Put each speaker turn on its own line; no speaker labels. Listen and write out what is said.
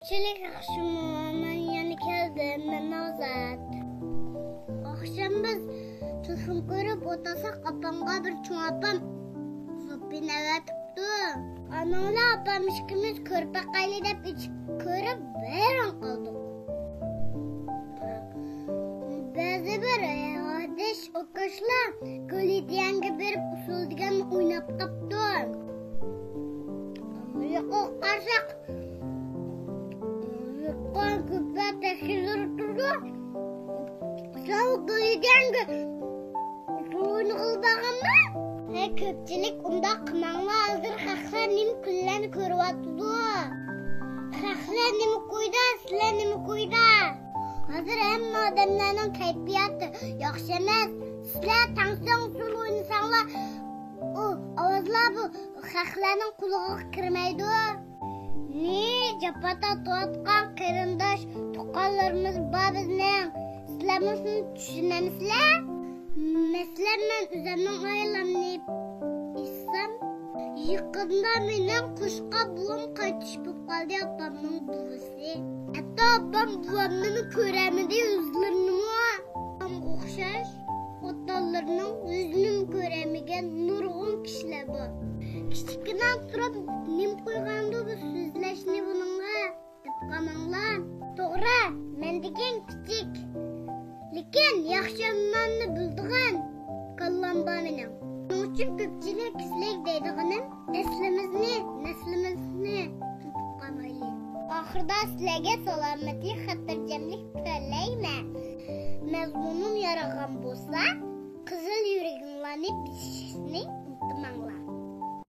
Ko'pchilik yaxshiman yana keldim men Ozod. Akşam biz tuxum ko'rib o'tasak opamga bir cho'ng opam so'pini avatibdi. Anamla opam ikimiz ko'rpa qayli deb ichib ko'rib hayron qoldik. Ba'zi bir odish o'qishlar ko'lidiyanga berib usul degan o'ynab qopdi. Yo'q qarsak Kon köpek teşhirleri durdu. Soğuk duyacağınca suyunu kıldağın mı? Köpçilik onda kımanla hazır haklarının küllerini körüvatıdı. Haklarını koyda, sizlerini koyda. Hazır hem adamların kayfiyatı yakşamaz. Sizler tansiyon usul oynasanlar o avazlar bu haklarının kulağı kırmaydı. Ne capata tuatkan kırındaş tukallarımız babızın İslam'ın düşünemizler. Mesela ben üzerinden ayılamlayıp İslam yıkında benim kuşka bulam kaçış bu kaldı ablamın buvası. Hatta ablam bulamını köremedi yüzlerini var. Ablam okşaş otallarının yüzünü köremigen nurgun kişiler bu. Küçükten sorup nim koygandı bu sözleşni bununla dep qamanlar. To'g'ri, men degan kichik. Lekin yaxshi yomonni bildigan kallam bor mening. Shuning uchun ko'pchilik sizlik deydiganim neslimizni tutib qolmaylik. Oxirida sizlarga salomatlik, xotirjamlik tilayman. Mazmunum yaragan bo'lsa, qizil yuraginglarni bitishni unutmanglar.